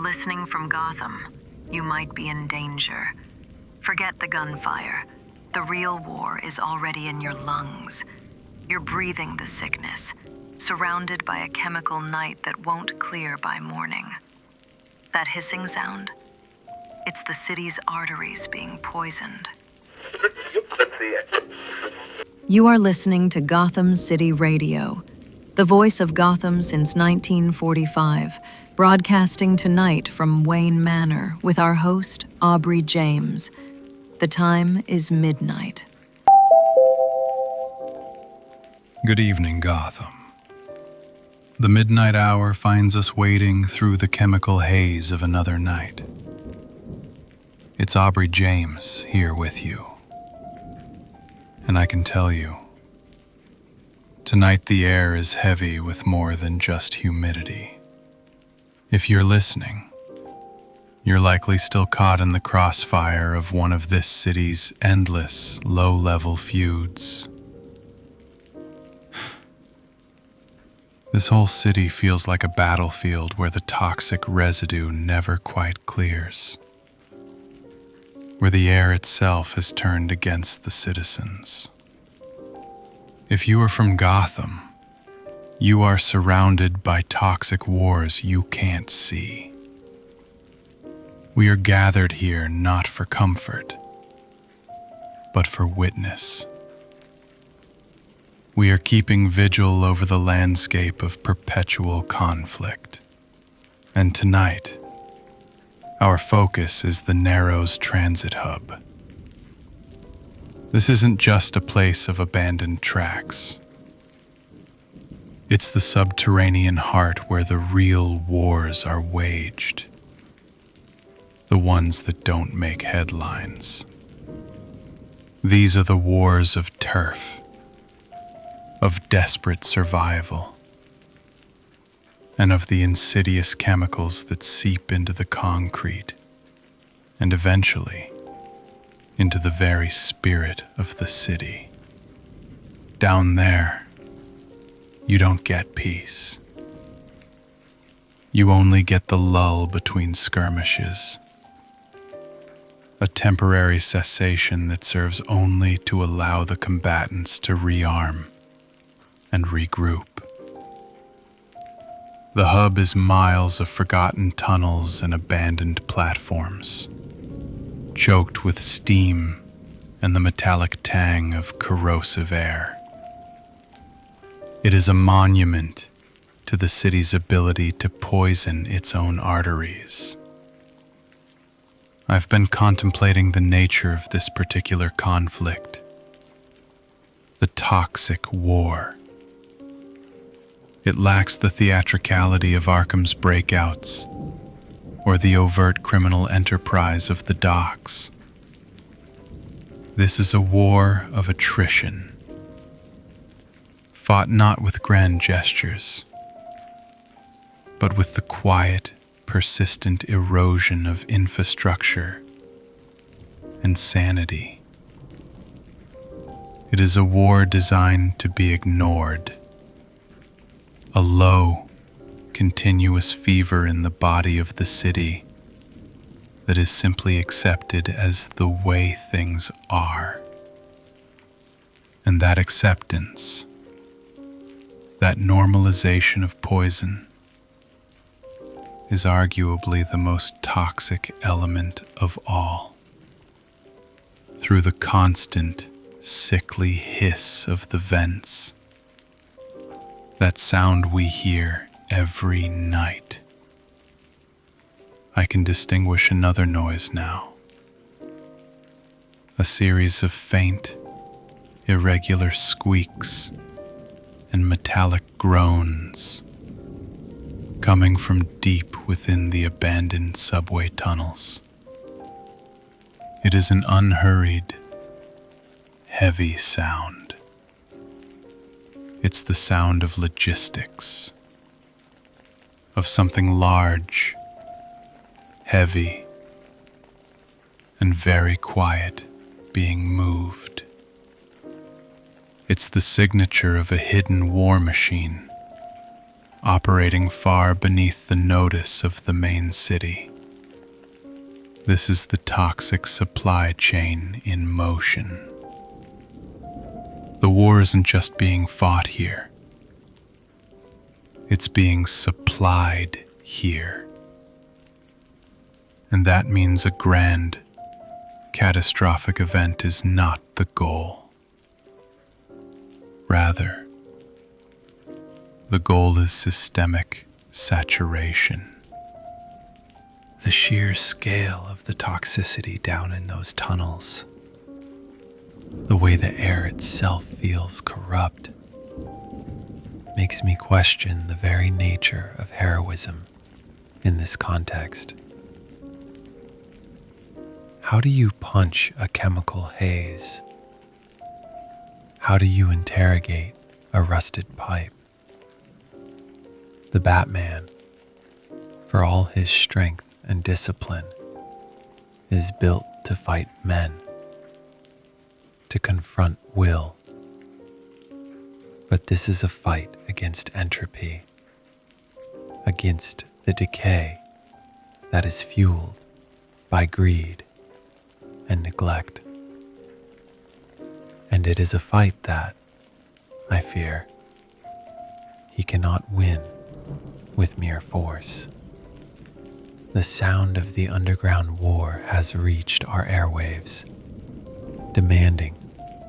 listening from Gotham, you might be in danger. Forget the gunfire. The real war is already in your lungs. You're breathing the sickness, surrounded by a chemical night that won't clear by morning. That hissing sound? It's the city's arteries being poisoned. You are listening to Gotham City Radio, the voice of Gotham since 1945, broadcasting tonight from Wayne Manor with our host, Aubrey James. The time is midnight. Good evening, Gotham. The midnight hour finds us wading through the chemical haze of another night. It's Aubrey James here with you. And I can tell you, tonight the air is heavy with more than just humidity. If you're listening, you're likely still caught in the crossfire of one of this city's endless, low-level feuds. This whole city feels like a battlefield where the toxic residue never quite clears, where the air itself has turned against the citizens. If you are from Gotham, you are surrounded by toxic wars you can't see. We are gathered here not for comfort, but for witness. We are keeping vigil over the landscape of perpetual conflict. And tonight, our focus is the Narrows Transit Hub. This isn't just a place of abandoned tracks. It's the subterranean heart where the real wars are waged. The ones that don't make headlines. These are the wars of turf, of desperate survival, and of the insidious chemicals that seep into the concrete and eventually into the very spirit of the city. Down there, you don't get peace. You only get the lull between skirmishes, a temporary cessation that serves only to allow the combatants to rearm and regroup. The hub is miles of forgotten tunnels and abandoned platforms, choked with steam and the metallic tang of corrosive air. It is a monument to the city's ability to poison its own arteries. I've been contemplating the nature of this particular conflict, the toxic war. It lacks the theatricality of Arkham's breakouts or the overt criminal enterprise of the docks. This is a war of attrition, fought not with grand gestures, but with the quiet, persistent erosion of infrastructure and sanity. It is a war designed to be ignored, a low, continuous fever in the body of the city that is simply accepted as the way things are. And that acceptance, that normalization of poison, is arguably the most toxic element of all. Through the constant, sickly hiss of the vents, that sound we hear every night, I can distinguish another noise now. A series of faint, irregular squeaks and metallic groans coming from deep within the abandoned subway tunnels. It is an unhurried, heavy sound. It's the sound of logistics, of something large, heavy, and very quiet being moved. It's the signature of a hidden war machine, operating far beneath the notice of the main city. This is the toxic supply chain in motion. The war isn't just being fought here. It's being supplied here. And that means a grand, catastrophic event is not the goal. Rather, the goal is systemic saturation. The sheer scale of the toxicity down in those tunnels, the way the air itself feels corrupt, makes me question the very nature of heroism in this context. How do you punch a chemical haze? How do you interrogate a rusted pipe? The Batman, for all his strength and discipline, is built to fight men, to confront will. But this is a fight against entropy, against the decay that is fueled by greed and neglect. And it is a fight that, I fear, he cannot win with mere force. The sound of the underground war has reached our airwaves, demanding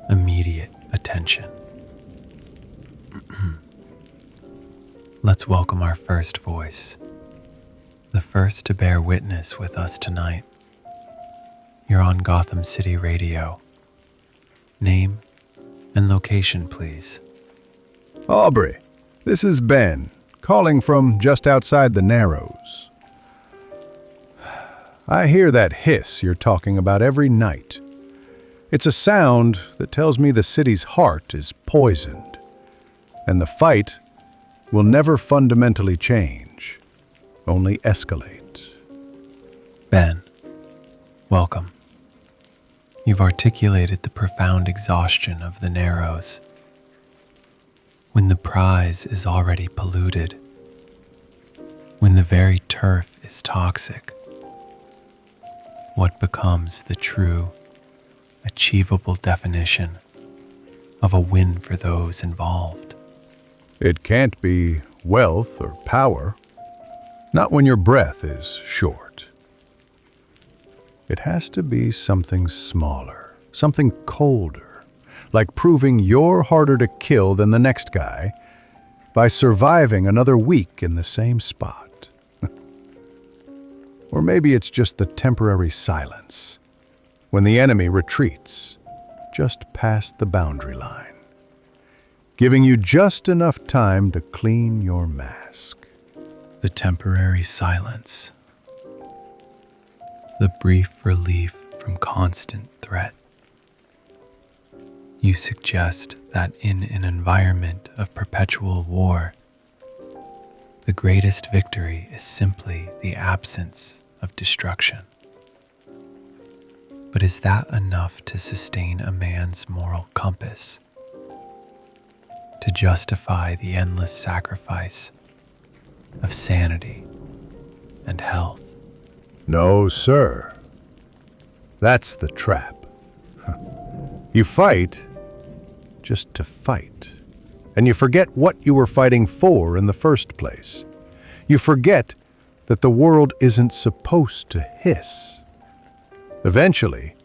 immediate attention. Let's welcome our first voice, the first to bear witness with us tonight. You're on Gotham City Radio. Name and location, please. Aubrey, this is Ben, calling from just outside the Narrows. I hear that hiss you're talking about every night. It's a sound that tells me the city's heart is poisoned, and the fight will never fundamentally change, only escalate. Ben, welcome. You've articulated the profound exhaustion of the Narrows. When the prize is already polluted, when the very turf is toxic, what becomes the true, achievable definition of a win for those involved? It can't be wealth or power, not when your breath is short. It has to be something smaller, something colder, like proving you're harder to kill than the next guy by surviving another week in the same spot. Or maybe it's just the temporary silence, when the enemy retreats just past the boundary line, giving you just enough time to clean your mask. The temporary silence. The brief relief from constant threat. You suggest that in an environment of perpetual war, the greatest victory is simply the absence of destruction. But is that enough to sustain a man's moral compass? To justify the endless sacrifice of sanity and health? No, sir. That's the trap. You fight just to fight, and you forget what you were fighting for in the first place. You forget that the world isn't supposed to hiss. Eventually,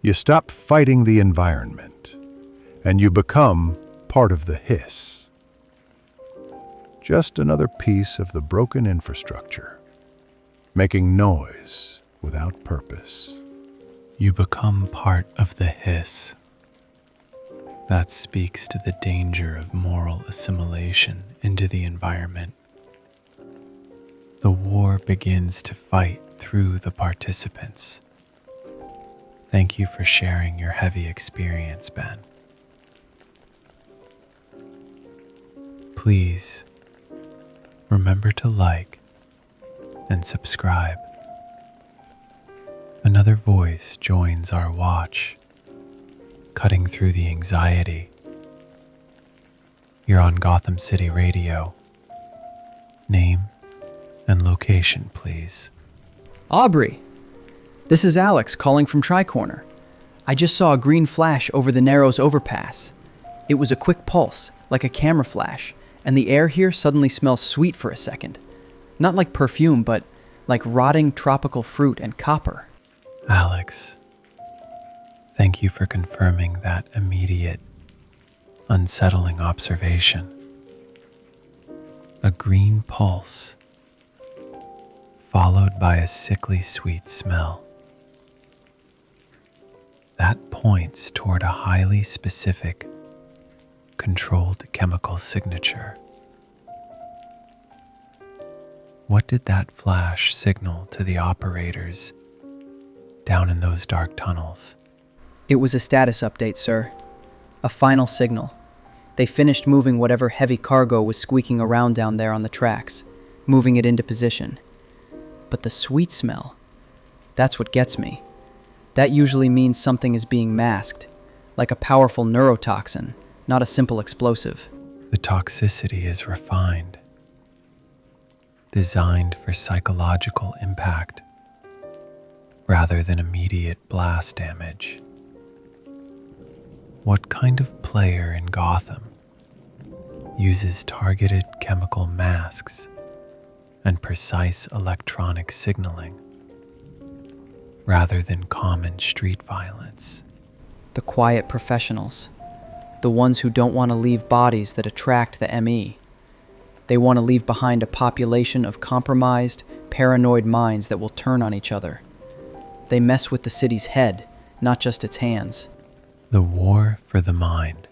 you stop fighting the environment, and you become part of the hiss. Just another piece of the broken infrastructure, making noise without purpose. You become part of the hiss. That speaks to the danger of moral assimilation into the environment. The war begins to fight through the participants. Thank you for sharing your heavy experience, Ben. Please, remember to like and subscribe. Another voice joins our watch, cutting through the anxiety. You're on Gotham City Radio. Name and location, please. Aubrey, this is Alex calling from Tricorner. I just saw a green flash over the Narrows overpass. It was a quick pulse, like a camera flash, and the air here suddenly smells sweet for a second. Not like perfume, but like rotting tropical fruit and copper. Alex, thank you for confirming that immediate, unsettling observation. A green pulse, followed by a sickly sweet smell. That points toward a highly specific, controlled chemical signature. What did that flash signal to the operators down in those dark tunnels? It was a status update, sir. A final signal. They finished moving whatever heavy cargo was squeaking around down there on the tracks, moving it into position. But the sweet smell, that's what gets me. That usually means something is being masked, like a powerful neurotoxin, not a simple explosive. The toxicity is refined, designed for psychological impact rather than immediate blast damage. What kind of player in Gotham uses targeted chemical masks and precise electronic signaling rather than common street violence? The quiet professionals, the ones who don't want to leave bodies that attract the ME. They want to leave behind a population of compromised, paranoid minds that will turn on each other. They mess with the city's head, not just its hands. The war for the mind.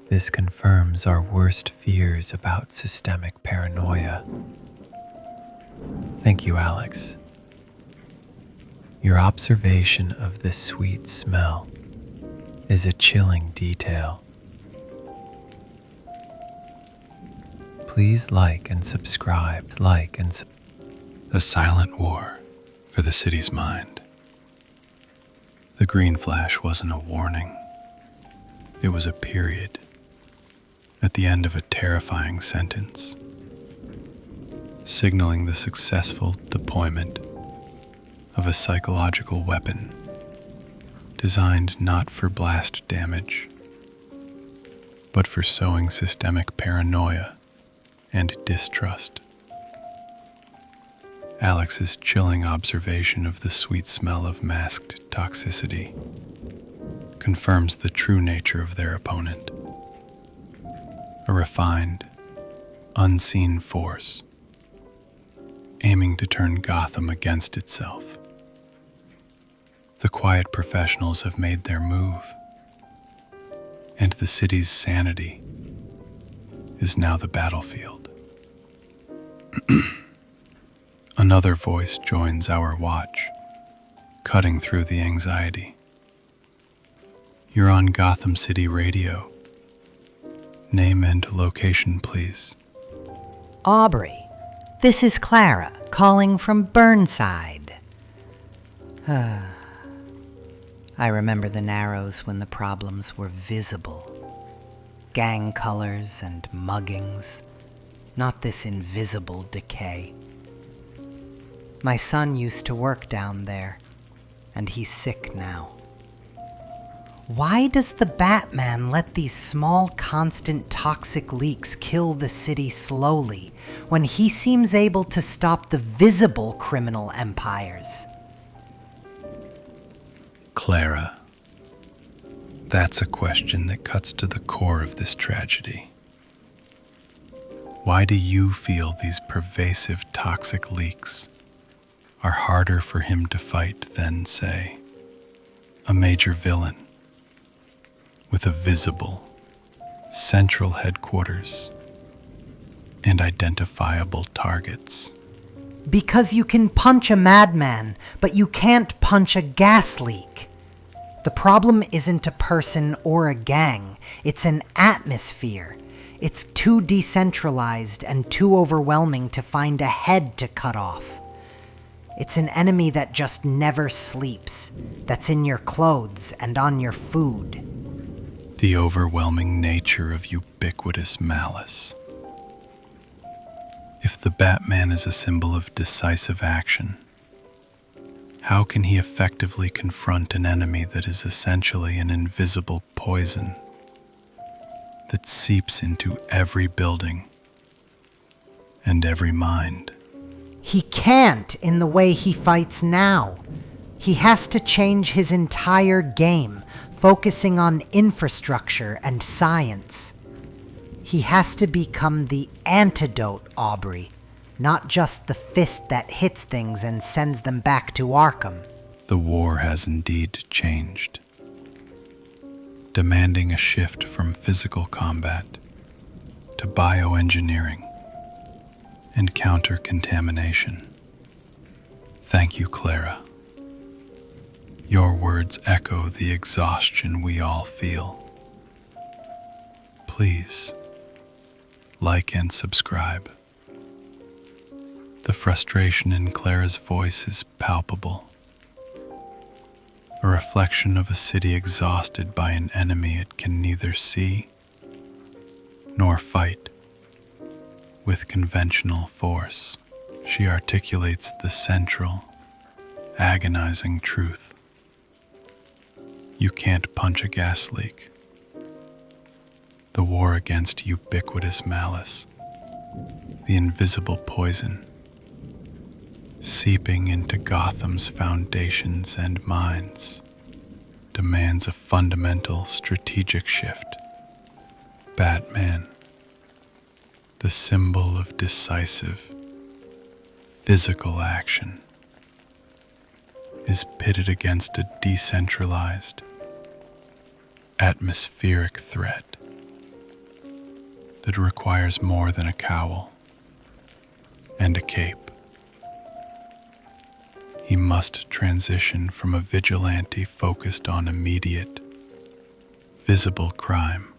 This confirms our worst fears about systemic paranoia. Thank you, Alex. Your observation of the sweet smell is a chilling detail. Please like and subscribe. A silent war for the city's mind. The green flash wasn't a warning. It was a period at the end of a terrifying sentence, signaling the successful deployment of a psychological weapon designed not for blast damage, but for sowing systemic paranoia and distrust. Alex's chilling observation of the sweet smell of masked toxicity confirms the true nature of their opponent. A refined, unseen force aiming to turn Gotham against itself. The quiet professionals have made their move, and the city's sanity is now the battlefield. Another voice joins our watch, cutting through the anxiety. You're on Gotham City Radio. Name and location, please. Aubrey, this is Clara, calling from Burnside. I remember the Narrows when the problems were visible. Gang colors and muggings, not this invisible decay. My son used to work down there, and he's sick now. Why does the Batman let these small, constant toxic leaks kill the city slowly when he seems able to stop the visible criminal empires? Clara, that's a question that cuts to the core of this tragedy. Why do you feel these pervasive toxic leaks are harder for him to fight than, say, a major villain with a visible, central headquarters and identifiable targets? Because you can punch a madman, but you can't punch a gas leak. The problem isn't a person or a gang, it's an atmosphere. It's too decentralized and too overwhelming to find a head to cut off. It's an enemy that just never sleeps, that's in your clothes and on your food. The overwhelming nature of ubiquitous malice. If the Batman is a symbol of decisive action, how can he effectively confront an enemy that is essentially an invisible poison that seeps into every building and every mind? He can't in the way he fights now. He has to change his entire game, focusing on infrastructure and science. He has to become the antidote, Aubrey, not just the fist that hits things and sends them back to Arkham. The war has indeed changed, demanding a shift from physical combat to bioengineering and counter-contamination. Thank you, Clara. Your words echo the exhaustion we all feel. Please, like and subscribe. The frustration in Clara's voice is palpable, a reflection of a city exhausted by an enemy it can neither see nor fight with conventional force. She articulates the central, agonizing truth. You can't punch a gas leak. The war against ubiquitous malice, the invisible poison, seeping into Gotham's foundations and minds, demands a fundamental strategic shift. Batman, the symbol of decisive, physical action, is pitted against a decentralized, atmospheric threat that requires more than a cowl and a cape. He must transition from a vigilante focused on immediate, visible crime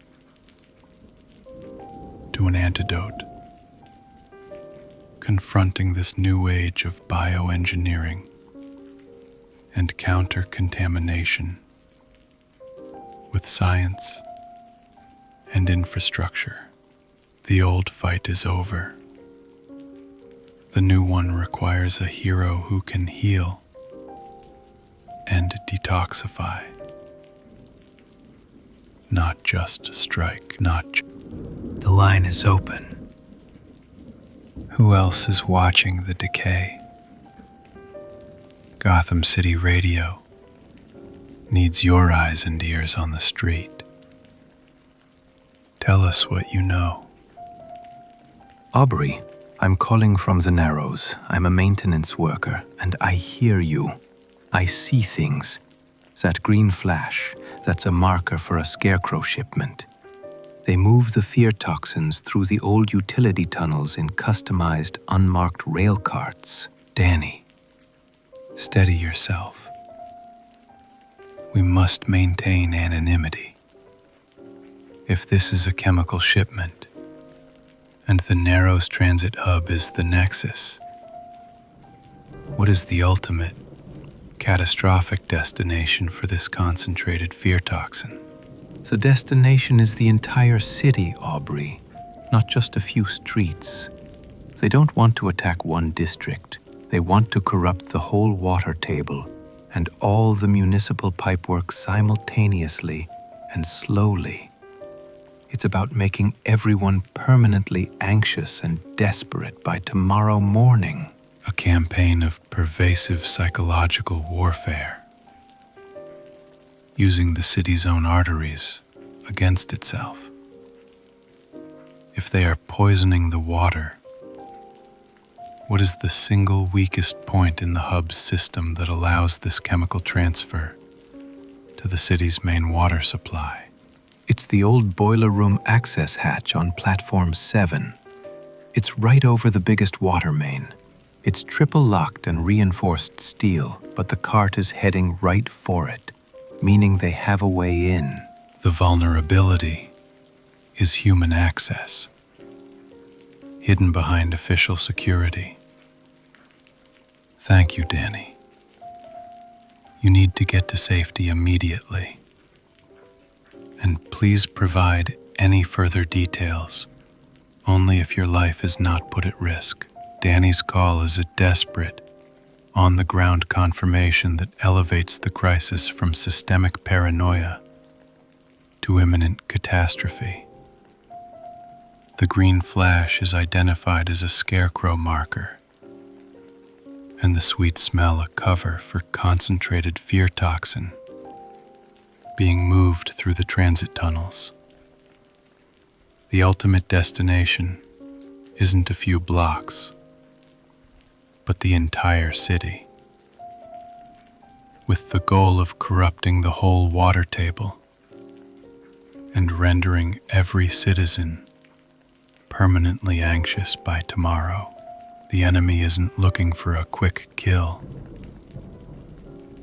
to an antidote, confronting this new age of bioengineering and counter-contamination with science and infrastructure. The old fight is over. The new one requires a hero who can heal and detoxify, not just strike. The line is open. Who else is watching the decay? Gotham City Radio needs your eyes and ears on the street. Tell us what you know. Aubrey, I'm calling from the Narrows. I'm a maintenance worker, and I hear you. I see things. That green flash, that's a marker for a scarecrow shipment. They move the fear toxins through the old utility tunnels in customized, unmarked rail carts. Danny, steady yourself. We must maintain anonymity. If this is a chemical shipment, and the Narrows Transit Hub is the nexus, what is the ultimate, catastrophic destination for this concentrated fear toxin? The destination is the entire city, Aubrey, not just a few streets. They don't want to attack one district. They want to corrupt the whole water table and all the municipal pipework simultaneously and slowly. It's about making everyone permanently anxious and desperate by tomorrow morning. A campaign of pervasive psychological warfare, using the city's own arteries against itself. If they are poisoning the water, what is the single weakest point in the hub's system that allows this chemical transfer to the city's main water supply? It's the old boiler room access hatch on Platform 7. It's right over the biggest water main. It's triple locked and reinforced steel, but the cart is heading right for it, meaning they have a way in. The vulnerability is human access, hidden behind official security. Thank you, Danny. You need to get to safety immediately. And please provide any further details only if your life is not put at risk. Danny's call is a desperate, on-the-ground confirmation that elevates the crisis from systemic paranoia to imminent catastrophe. The green flash is identified as a scarecrow marker, and the sweet smell a cover for concentrated fear toxin being moved through the transit tunnels. The ultimate destination isn't a few blocks, but the entire city, with the goal of corrupting the whole water table and rendering every citizen permanently anxious by tomorrow. The enemy isn't looking for a quick kill.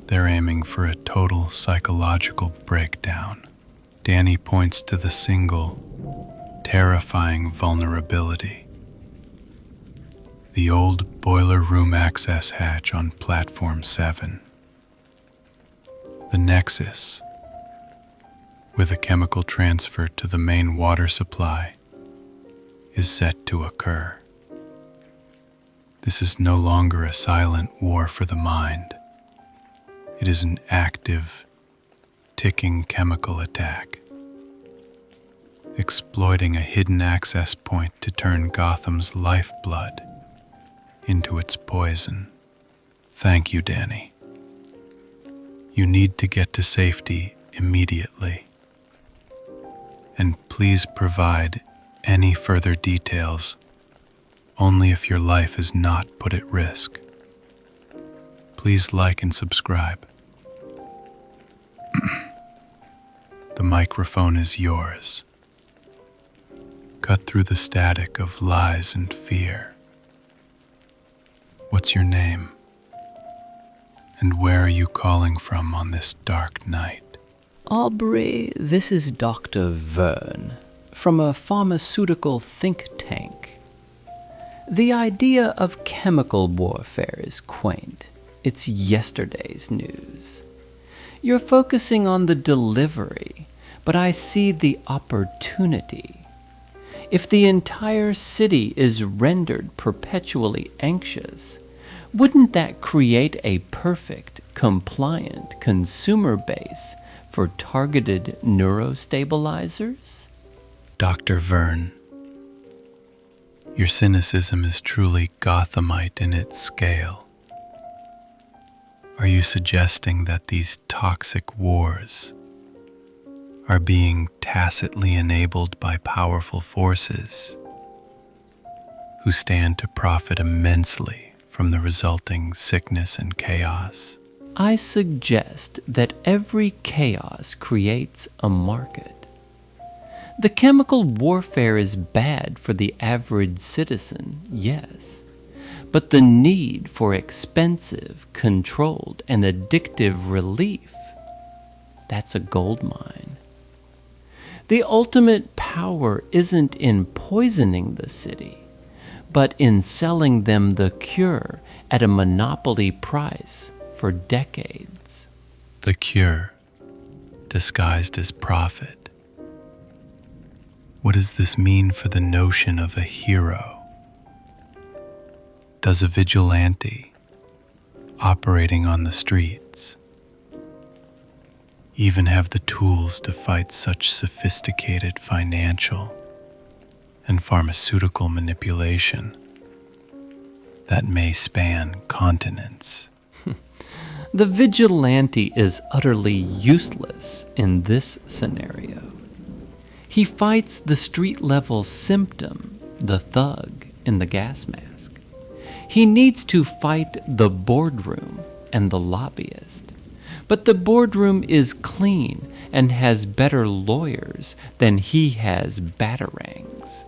They're aiming for a total psychological breakdown. Danny points to the single, terrifying vulnerability: the old boiler room access hatch on Platform 7. The nexus, with a chemical transfer to the main water supply, is set to occur. This is no longer a silent war for the mind. It is an active, ticking chemical attack, exploiting a hidden access point to turn Gotham's lifeblood into its poison. Thank you, Danny. You need to get to safety immediately. And please provide any further details only if your life is not put at risk. Please like and subscribe. The microphone is yours. Cut through the static of lies and fear. What's your name? And where are you calling from on this dark night? Aubrey, this is Dr. Verne, from a pharmaceutical think tank. The idea of chemical warfare is quaint. It's yesterday's news. You're focusing on the delivery, but I see the opportunity. If the entire city is rendered perpetually anxious, wouldn't that create a perfect, compliant consumer base for targeted neurostabilizers? Dr. Verne, your cynicism is truly Gothamite in its scale. Are you suggesting that these toxic wars are being tacitly enabled by powerful forces who stand to profit immensely from the resulting sickness and chaos? I suggest that every chaos creates a market. The chemical warfare is bad for the average citizen, yes, but the need for expensive, controlled, and addictive relief, that's a goldmine. The ultimate power isn't in poisoning the city, but in selling them the cure at a monopoly price for decades. The cure, disguised as profit. What does this mean for the notion of a hero? Does a vigilante, operating on the streets, even have the tools to fight such sophisticated financial and pharmaceutical manipulation that may span continents? The vigilante is utterly useless in this scenario. He fights the street-level symptom, the thug in the gas mask. He needs to fight the boardroom and the lobbyist. But the boardroom is clean and has better lawyers than he has batarangs.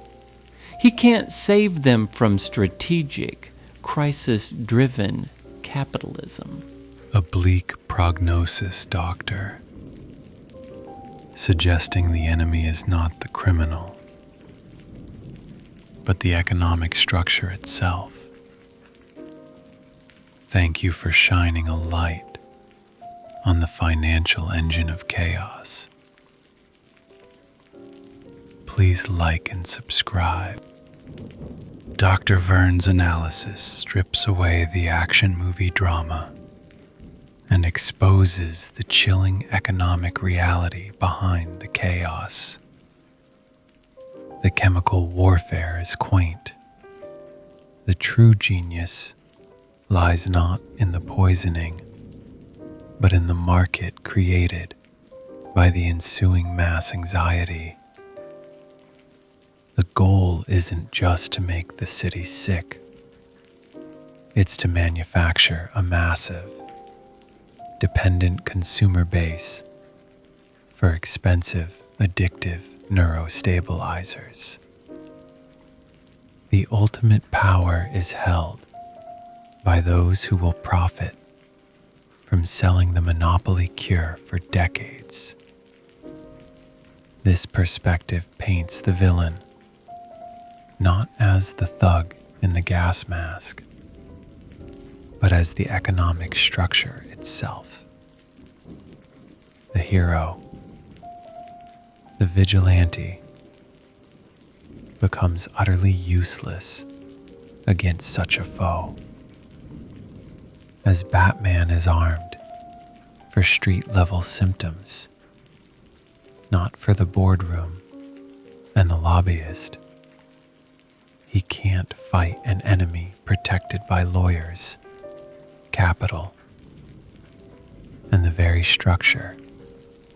He can't save them from strategic, crisis-driven capitalism. A bleak prognosis, Doctor, suggesting the enemy is not the criminal, but the economic structure itself. Thank you for shining a light on the financial engine of chaos. Please like and subscribe. Dr. Verne's analysis strips away the action movie drama and exposes the chilling economic reality behind the chaos. The chemical warfare is quaint. The true genius lies not in the poisoning, but in the market created by the ensuing mass anxiety. The goal isn't just to make the city sick. It's to manufacture a massive, dependent consumer base for expensive, addictive neurostabilizers. The ultimate power is held by those who will profit from selling the monopoly cure for decades. This perspective paints the villain not as the thug in the gas mask, but as the economic structure itself. The hero, the vigilante, becomes utterly useless against such a foe. As Batman is armed for street-level symptoms, not for the boardroom and the lobbyist. He can't fight an enemy protected by lawyers, capital, and the very structure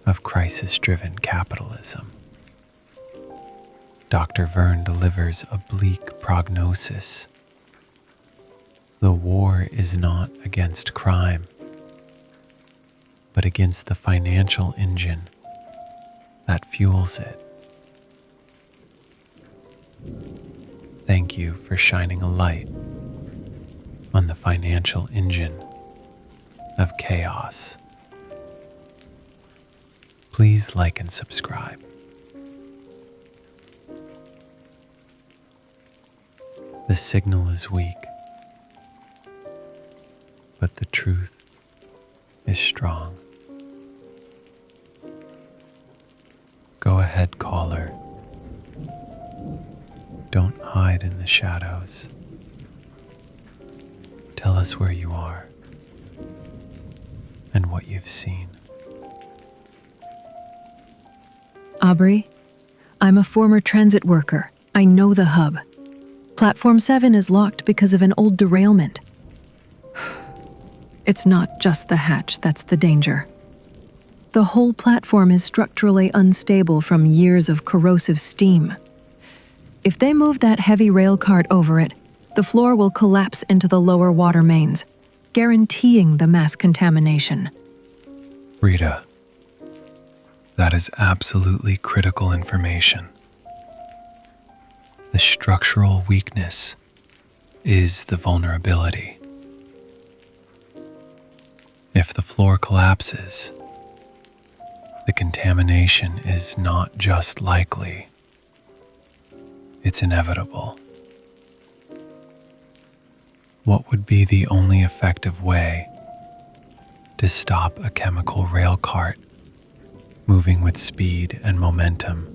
of crisis-driven capitalism. Dr. Verne delivers a bleak prognosis. The war is not against crime, but against the financial engine that fuels it. Thank you for shining a light on the financial engine of chaos. Please like and subscribe. The signal is weak, but the truth is strong. Go ahead, caller. Don't hide in the shadows. Tell us where you are and what you've seen. Aubrey, I'm a former transit worker. I know the hub. Platform 7 is locked because of an old derailment. It's not just the hatch that's the danger. The whole platform is structurally unstable from years of corrosive steam. If they move that heavy rail cart over it, the floor will collapse into the lower water mains, guaranteeing the mass contamination. Rita, that is absolutely critical information. The structural weakness is the vulnerability. If the floor collapses, the contamination is not just likely, it's inevitable. What would be the only effective way to stop a chemical rail cart moving with speed and momentum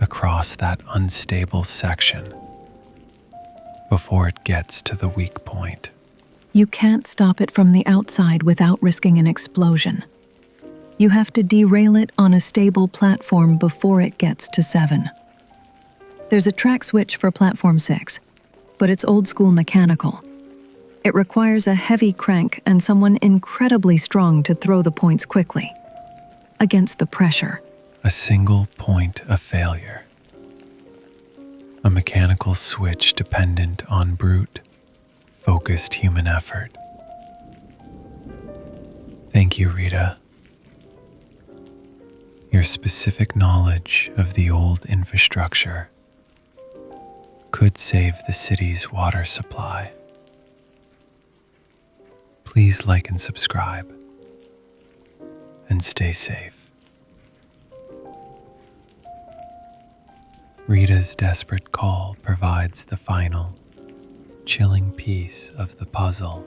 across that unstable section before it gets to the weak point? You can't stop it from the outside without risking an explosion. You have to derail it on a stable platform before it gets to 7. There's a track switch for platform 6, but it's old-school mechanical. It requires a heavy crank and someone incredibly strong to throw the points quickly, against the pressure. A single point of failure. A mechanical switch dependent on brute, focused human effort. Thank you, Rita. Your specific knowledge of the old infrastructure could save the city's water supply. Please like and subscribe, and stay safe. Rita's desperate call provides the final, chilling piece of the puzzle.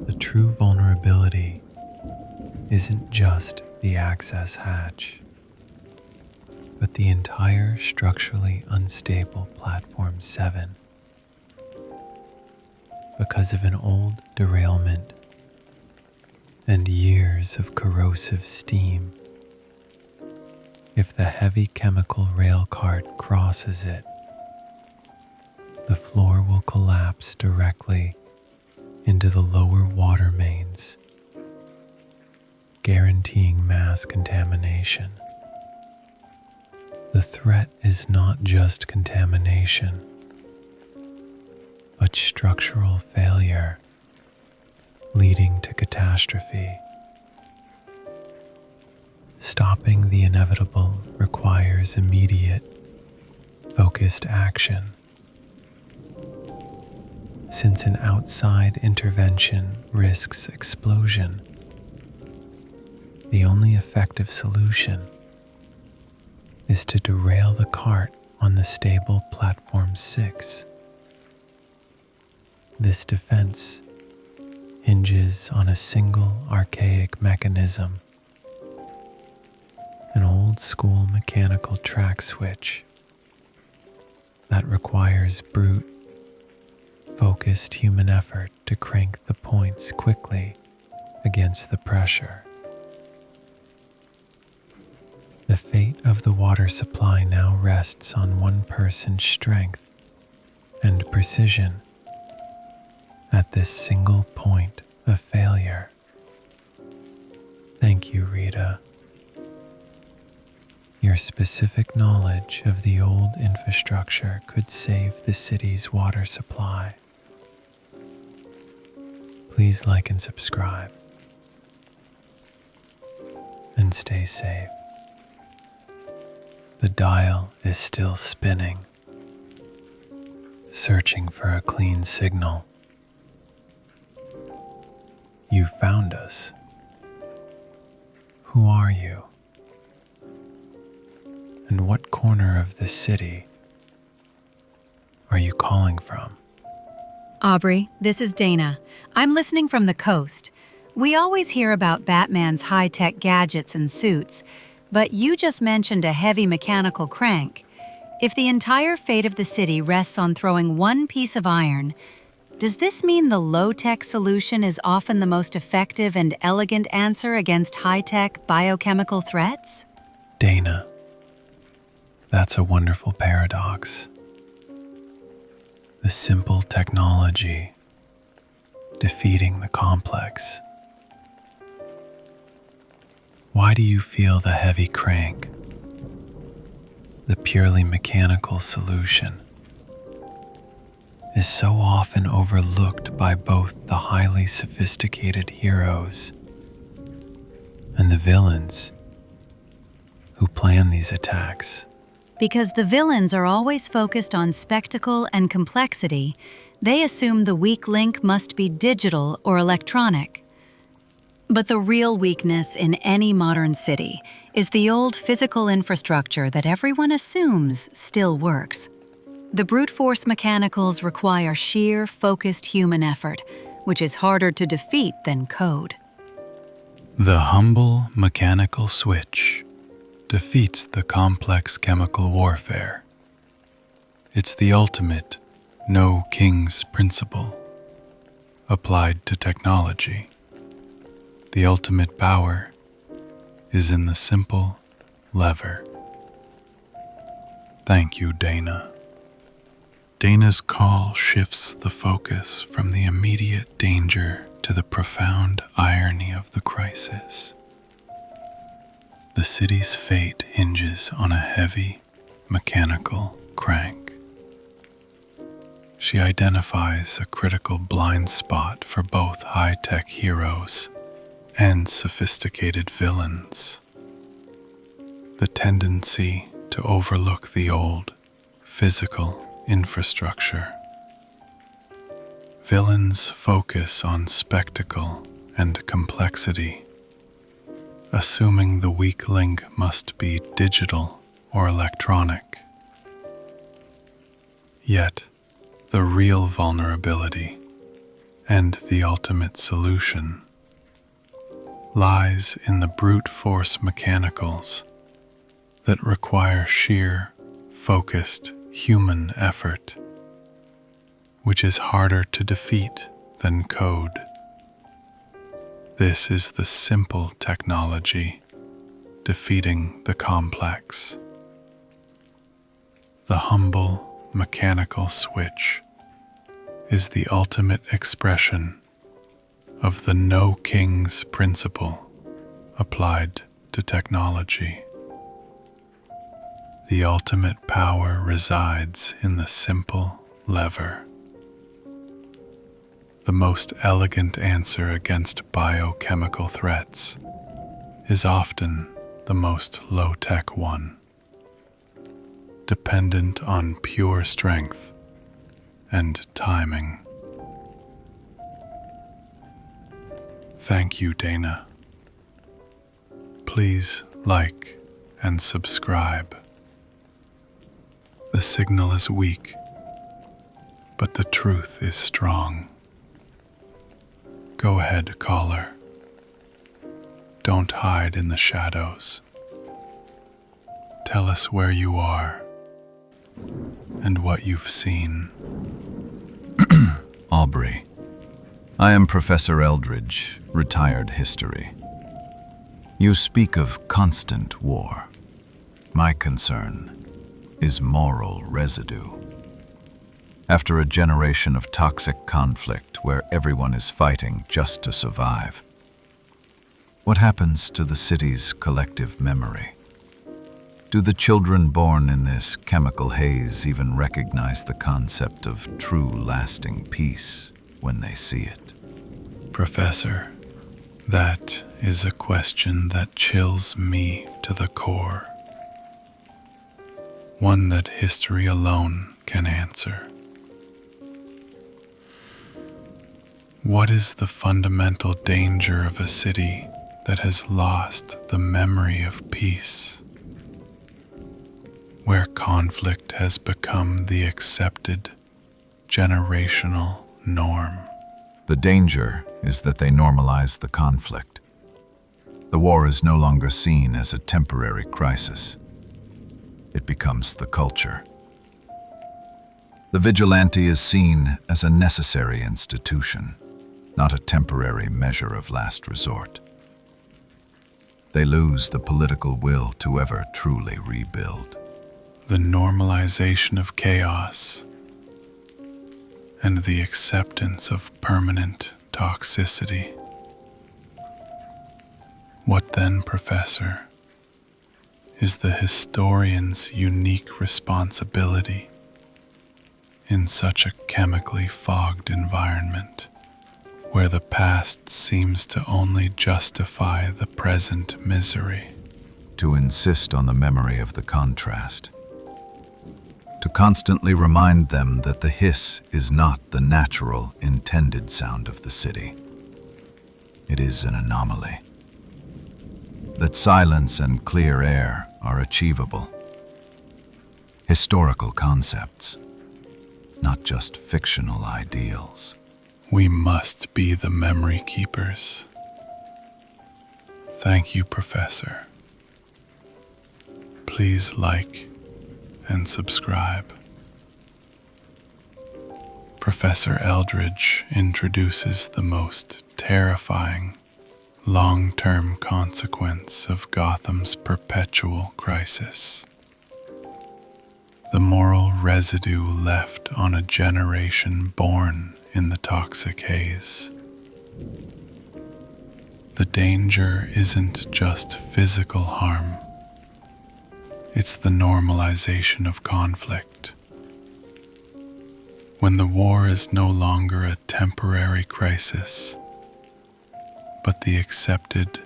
The true vulnerability isn't just the access hatch, but the entire structurally unstable Platform 7 because of an old derailment and years of corrosive steam. If the heavy chemical rail cart crosses it, the floor will collapse directly into the lower water mains, guaranteeing mass contamination. The threat is not just contamination, but structural failure leading to catastrophe. Stopping the inevitable requires immediate, focused action. Since an outside intervention risks explosion, the only effective solution is to derail the cart on the stable Platform 6. This defense hinges on a single archaic mechanism, an old-school mechanical track switch that requires brute, focused human effort to crank the points quickly against the pressure. The fate of the water supply now rests on one person's strength and precision at this single point of failure. Thank you, Rita. Your specific knowledge of the old infrastructure could save the city's water supply. Please like and subscribe. And stay safe. The dial is still spinning, searching for a clean signal. You found us. Who are you? And what corner of the city are you calling from? Aubrey, this is Dana. I'm listening from the coast. We always hear about Batman's high-tech gadgets and suits, but you just mentioned a heavy mechanical crank. If the entire fate of the city rests on throwing one piece of iron, does this mean the low-tech solution is often the most effective and elegant answer against high-tech biochemical threats? Dana, that's a wonderful paradox. The simple technology defeating the complex. Why do you feel the heavy crank? The purely mechanical solution is so often overlooked by both the highly sophisticated heroes and the villains who plan these attacks. Because the villains are always focused on spectacle and complexity, they assume the weak link must be digital or electronic. But the real weakness in any modern city is the old physical infrastructure that everyone assumes still works. The brute force mechanicals require sheer, focused human effort, which is harder to defeat than code. The humble mechanical switch defeats the complex chemical warfare. It's the ultimate no king's principle applied to technology. The ultimate power is in the simple lever. Thank you, Dana. Dana's call shifts the focus from the immediate danger to the profound irony of the crisis. The city's fate hinges on a heavy, mechanical crank. She identifies a critical blind spot for both high-tech heroes and sophisticated villains. The tendency to overlook the old, physical infrastructure. Villains focus on spectacle and complexity, assuming the weak link must be digital or electronic. Yet, the real vulnerability and the ultimate solution lies in the brute force mechanicals that require sheer, focused human effort, which is harder to defeat than code. This is the simple technology defeating the complex. The humble mechanical switch is the ultimate expression of the no kings principle applied to technology. The ultimate power resides in the simple lever. The most elegant answer against biochemical threats is often the most low-tech one, dependent on pure strength and timing. Thank you, Dana. Please like and subscribe. The signal is weak, but the truth is strong. Go ahead, caller. Don't hide in the shadows. Tell us where you are and what you've seen. Aubrey. I am Professor Eldridge, retired history. You speak of constant war. My concern is moral residue. After a generation of toxic conflict where everyone is fighting just to survive, what happens to the city's collective memory? Do the children born in this chemical haze even recognize the concept of true lasting peace when they see it? Professor, that is a question that chills me to the core. One that history alone can answer. What is the fundamental danger of a city that has lost the memory of peace? Where conflict has become the accepted generational norm. The danger is that they normalize the conflict. The war is no longer seen as a temporary crisis. It becomes the culture. The vigilante is seen as a necessary institution, not a temporary measure of last resort. They lose the political will to ever truly rebuild. The normalization of chaos and the acceptance of permanent toxicity. What then, Professor, is the historian's unique responsibility in such a chemically fogged environment where the past seems to only justify the present misery? To insist on the memory of the contrast. To constantly remind them that the hiss is not the natural, intended sound of the city. It is an anomaly. That silence and clear air are achievable. Historical concepts, not just fictional ideals. We must be the memory keepers. Thank you, Professor. Please like and subscribe. Professor Eldridge introduces the most terrifying, long-term consequence of Gotham's perpetual crisis. The moral residue left on a generation born in the toxic haze. The danger isn't just physical harm. It's the normalization of conflict. When the war is no longer a temporary crisis, but the accepted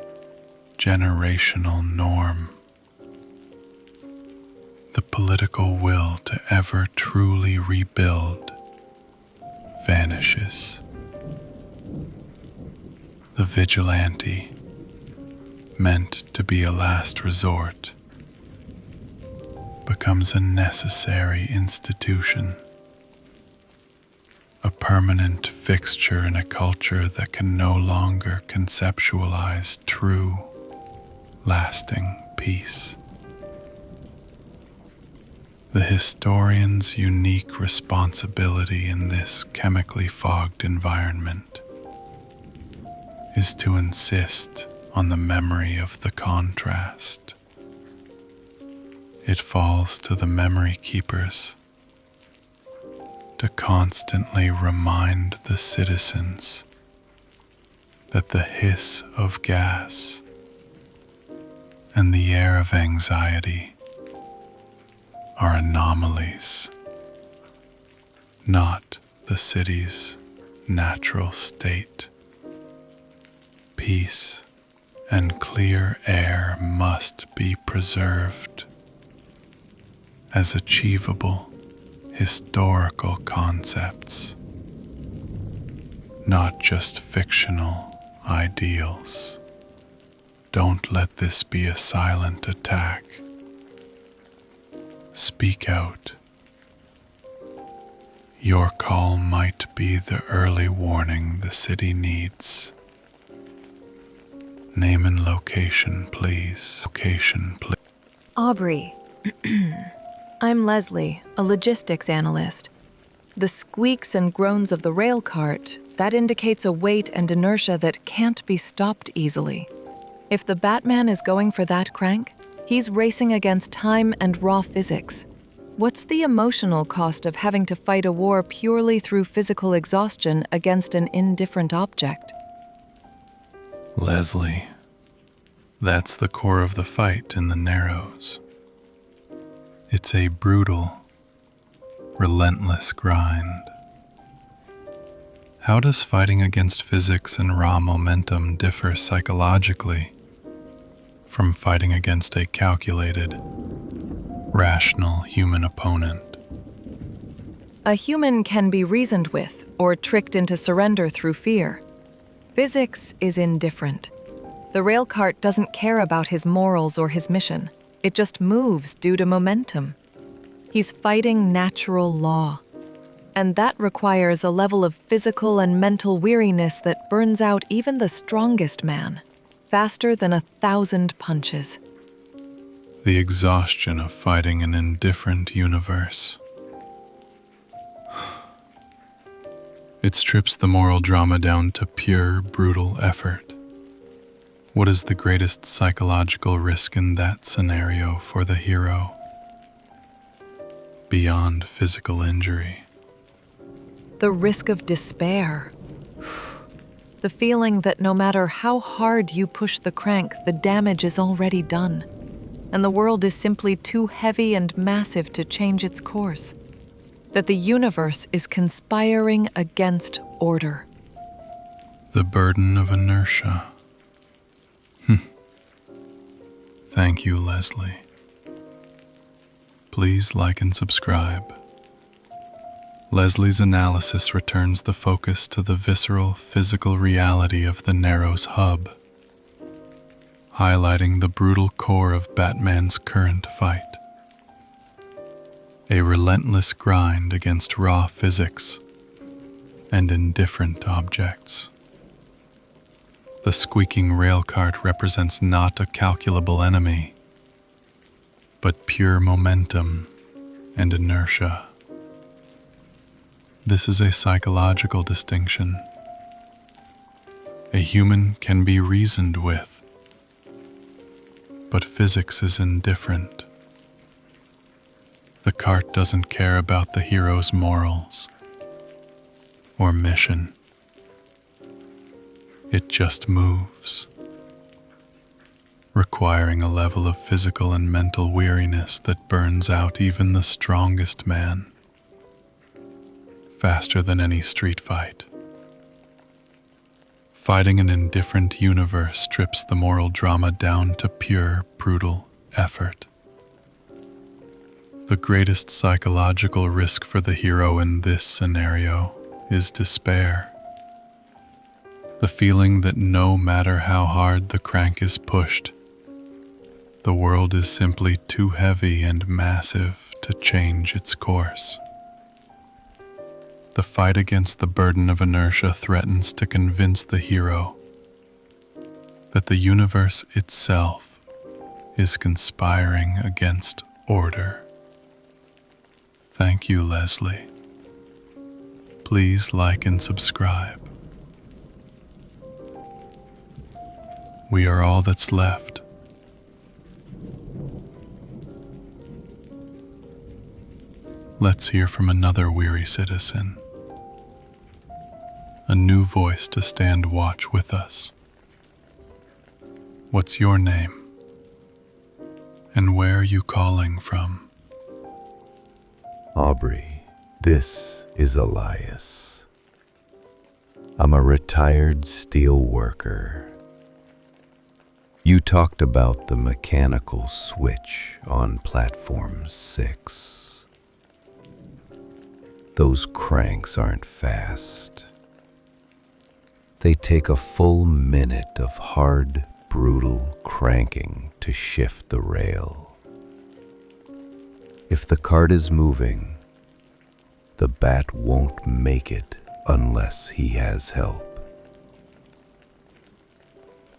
generational norm, the political will to ever truly rebuild vanishes. The vigilante, meant to be a last resort, becomes a necessary institution, a permanent fixture in a culture that can no longer conceptualize true, lasting peace. The historian's unique responsibility in this chemically fogged environment is to insist on the memory of the contrast. It falls to the memory keepers to constantly remind the citizens that the hiss of gas and the air of anxiety are anomalies, not the city's natural state. Peace and clear air must be preserved as achievable historical concepts, not just fictional ideals. Don't let this be a silent attack. Speak out. Your call might be the early warning the city needs. Name and location, please. Location, please. Aubrey. I'm Leslie, a logistics analyst. The squeaks and groans of the rail cart, that indicates a weight and inertia that can't be stopped easily. If the Batman is going for that crank, he's racing against time and raw physics. What's the emotional cost of having to fight a war purely through physical exhaustion against an indifferent object? Leslie, that's the core of the fight in the Narrows. It's a brutal, relentless grind. How does fighting against physics and raw momentum differ psychologically from fighting against a calculated, rational human opponent? A human can be reasoned with or tricked into surrender through fear. Physics is indifferent. The rail cart doesn't care about his morals or his mission. It just moves due to momentum. He's fighting natural law. And that requires a level of physical and mental weariness that burns out even the strongest man, faster than 1,000 punches. The exhaustion of fighting an indifferent universe. It strips the moral drama down to pure, brutal effort. What is the greatest psychological risk in that scenario for the hero? Beyond physical injury. The risk of despair. The feeling that no matter how hard you push the crank, the damage is already done, and the world is simply too heavy and massive to change its course. That the universe is conspiring against order. The burden of inertia. Thank you, Leslie. Please like and subscribe. Leslie's analysis returns the focus to the visceral, physical reality of the Narrows hub, highlighting the brutal core of Batman's current fight. A relentless grind against raw physics and indifferent objects. The squeaking rail cart represents not a calculable enemy, but pure momentum and inertia. This is a psychological distinction. A human can be reasoned with, but physics is indifferent. The cart doesn't care about the hero's morals or mission. It just moves, requiring a level of physical and mental weariness that burns out even the strongest man, faster than any street fight. Fighting an indifferent universe strips the moral drama down to pure, brutal effort. The greatest psychological risk for the hero in this scenario is despair. The feeling that no matter how hard the crank is pushed, the world is simply too heavy and massive to change its course. The fight against the burden of inertia threatens to convince the hero that the universe itself is conspiring against order. Thank you, Leslie. Please like and subscribe. We are all that's left. Let's hear from another weary citizen. A new voice to stand watch with us. What's your name? And where are you calling from? Aubrey, this is Elias. I'm a retired steel worker. You talked about the mechanical switch on platform 6. Those cranks aren't fast. They take a full minute of hard, brutal cranking to shift the rail. If the cart is moving, the bat won't make it unless he has help.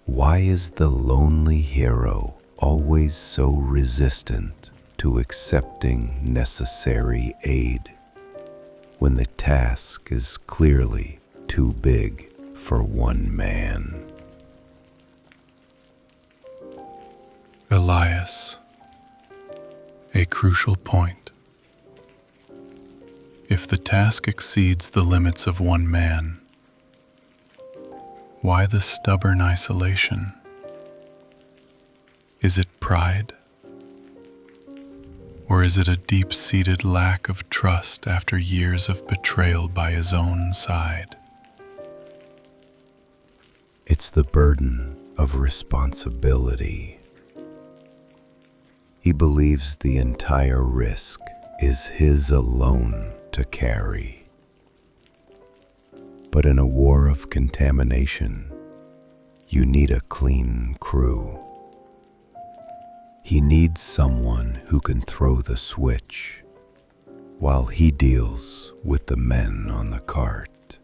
Why is the lonely hero always so resistant to accepting necessary aid when the task is clearly too big for one man? Elias, a crucial point. If the task exceeds the limits of one man, why the stubborn isolation? Is it pride? Or is it a deep-seated lack of trust after years of betrayal by his own side? It's the burden of responsibility. He believes the entire risk is his alone to carry. But in a war of contamination, you need a clean crew. He needs someone who can throw the switch while he deals with the men on the cart.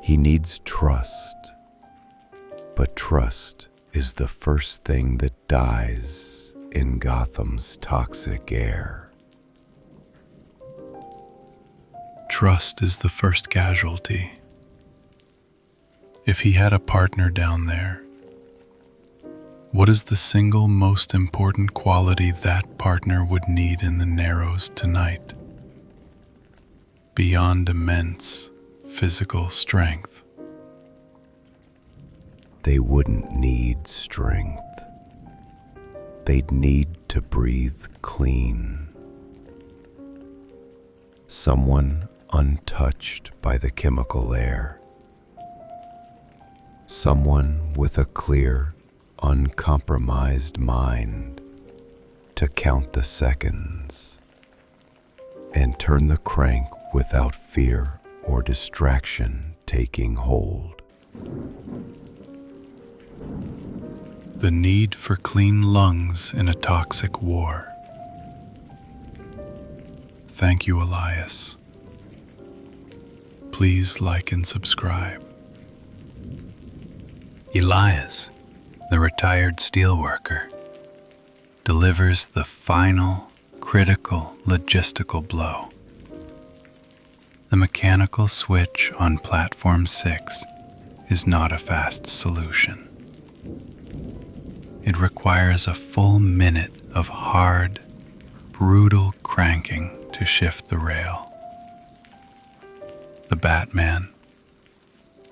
He needs trust, but trust is the first thing that dies in Gotham's toxic air. Trust is the first casualty. If he had a partner down there, what is the single most important quality that partner would need in the Narrows tonight? Beyond immense physical strength. They wouldn't need strength. They'd need to breathe clean. Someone untouched by the chemical air. Someone with a clear, uncompromised mind to count the seconds and turn the crank without fear or distraction taking hold. The need for clean lungs in a toxic war. Thank you, Elias. Please like and subscribe. Elias, the retired steelworker, delivers the final, critical logistical blow. The mechanical switch on platform 6 is not a fast solution. It requires a full minute of hard, brutal cranking to shift the rail. The Batman,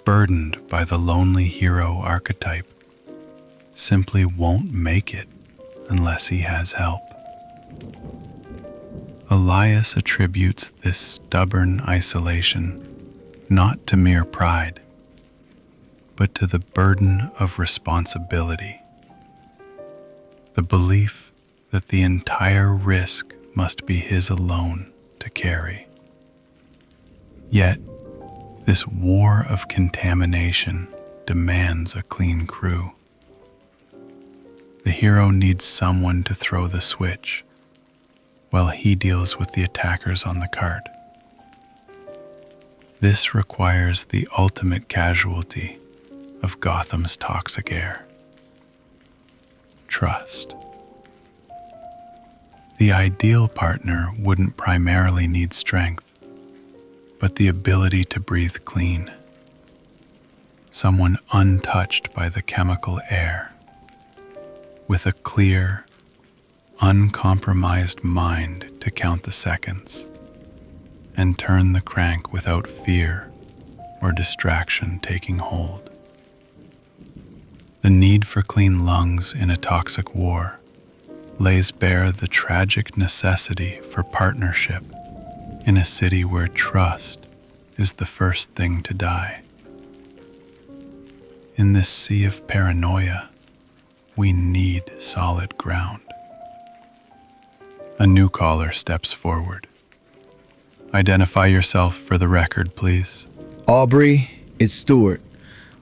burdened by the lonely hero archetype, simply won't make it unless he has help. Elias attributes this stubborn isolation not to mere pride, but to the burden of responsibility. The belief that the entire risk must be his alone to carry. Yet, this war of contamination demands a clean crew. The hero needs someone to throw the switch, while he deals with the attackers on the cart. This requires the ultimate casualty of Gotham's toxic air: trust. The ideal partner wouldn't primarily need strength, but the ability to breathe clean. Someone untouched by the chemical air, with a clear, uncompromised mind to count the seconds and turn the crank without fear or distraction taking hold. The need for clean lungs in a toxic war lays bare the tragic necessity for partnership in a city where trust is the first thing to die. In this sea of paranoia, we need solid ground. A new caller steps forward. Identify yourself for the record, please. Aubrey, it's Stuart,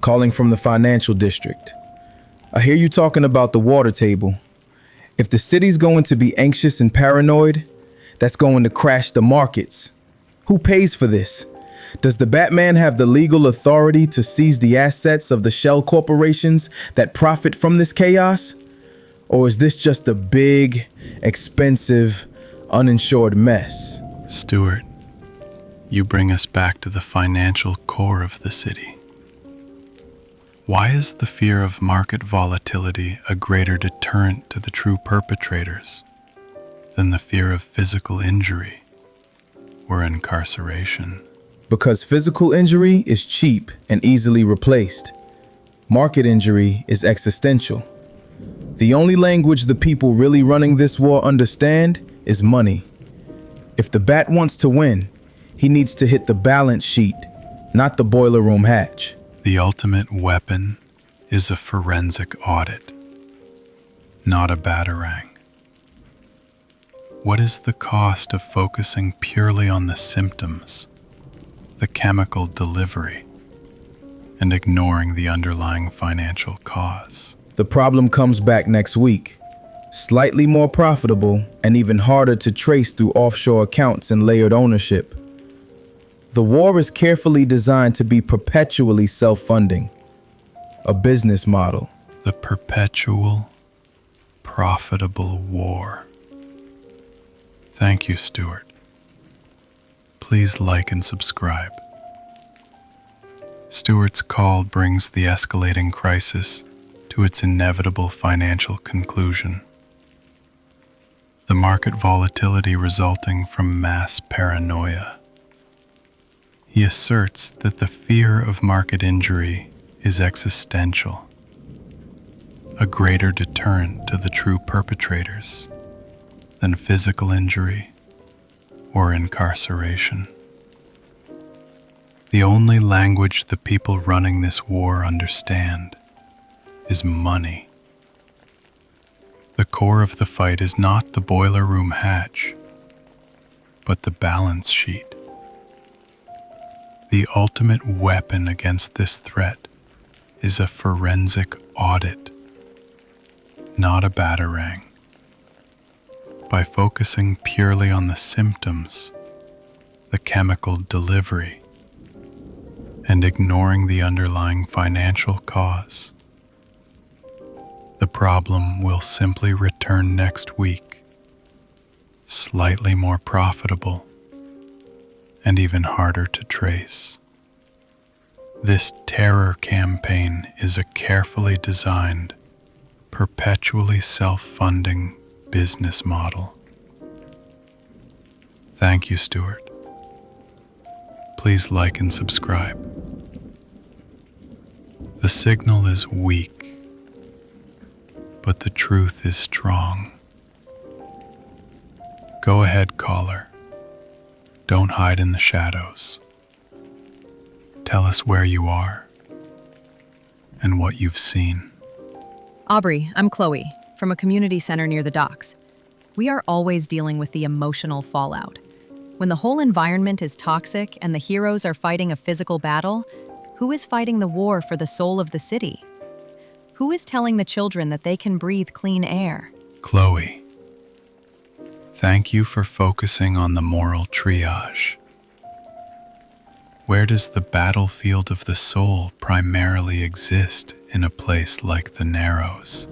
calling from the financial district. I hear you talking about the water table. If the city's going to be anxious and paranoid, that's going to crash the markets. Who pays for this? Does the Batman have the legal authority to seize the assets of the shell corporations that profit from this chaos? Or is this just a big, expensive, uninsured mess? Stuart, you bring us back to the financial core of the city. Why is the fear of market volatility a greater deterrent to the true perpetrators than the fear of physical injury or incarceration? Because physical injury is cheap and easily replaced. Market injury is existential. The only language the people really running this war understand is money. If the Bat wants to win, he needs to hit the balance sheet, not the boiler room hatch. The ultimate weapon is a forensic audit, not a batarang. What is the cost of focusing purely on the symptoms, the chemical delivery, and ignoring the underlying financial cause? The problem comes back next week. Slightly more profitable and even harder to trace through offshore accounts and layered ownership. The war is carefully designed to be perpetually self-funding. A business model. The perpetual, profitable war. Thank you, Stuart. Please like and subscribe. Stuart's call brings the escalating crisis to its inevitable financial conclusion. The market volatility resulting from mass paranoia. He asserts that the fear of market injury is existential, a greater deterrent to the true perpetrators than physical injury or incarceration. The only language the people running this war understand is money. The core of the fight is not the boiler room hatch, but the balance sheet. The ultimate weapon against this threat is a forensic audit, not a batarang. By focusing purely on the symptoms, the chemical delivery, and ignoring the underlying financial cause, the problem will simply return next week, slightly more profitable and even harder to trace. This terror campaign is a carefully designed, perpetually self-funding business model. Thank you, Stuart. Please like and subscribe. The signal is weak, but the truth is strong. Go ahead, caller. Don't hide in the shadows. Tell us where you are and what you've seen. Aubrey, I'm Chloe, from a community center near the docks. We are always dealing with the emotional fallout. When the whole environment is toxic and the heroes are fighting a physical battle, who is fighting the war for the soul of the city? Who is telling the children that they can breathe clean air? Chloe, thank you for focusing on the moral triage. Where does the battlefield of the soul primarily exist in a place like the Narrows,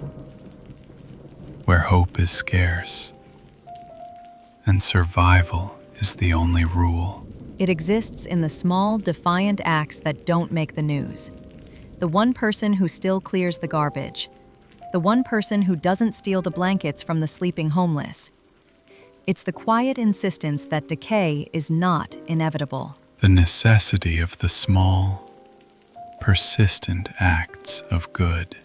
where hope is scarce and survival is the only rule. It exists in the small, defiant acts that don't make the news. The one person who still clears the garbage. The one person who doesn't steal the blankets from the sleeping homeless. It's the quiet insistence that decay is not inevitable. The necessity of the small, persistent acts of good.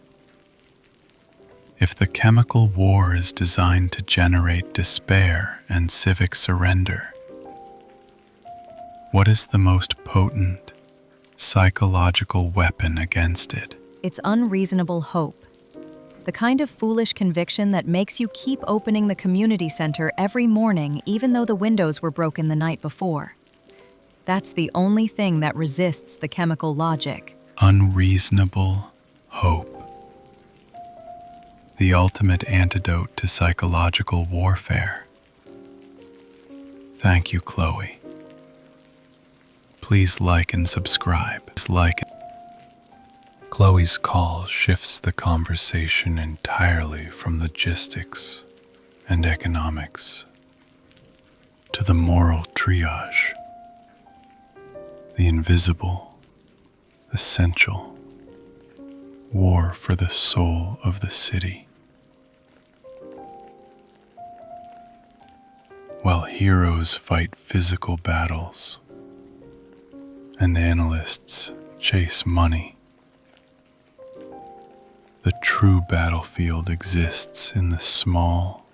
If the chemical war is designed to generate despair and civic surrender, what is the most potent psychological weapon against it? It's unreasonable hope. The kind of foolish conviction that makes you keep opening the community center every morning even though the windows were broken the night before. That's the only thing that resists the chemical logic. Unreasonable hope. The ultimate antidote to psychological warfare. Thank you, Chloe. Please like and subscribe. Chloe's call shifts the conversation entirely from logistics and economics to the moral triage, the invisible, essential war for the soul of the city. While heroes fight physical battles and analysts chase money, the true battlefield exists in the small,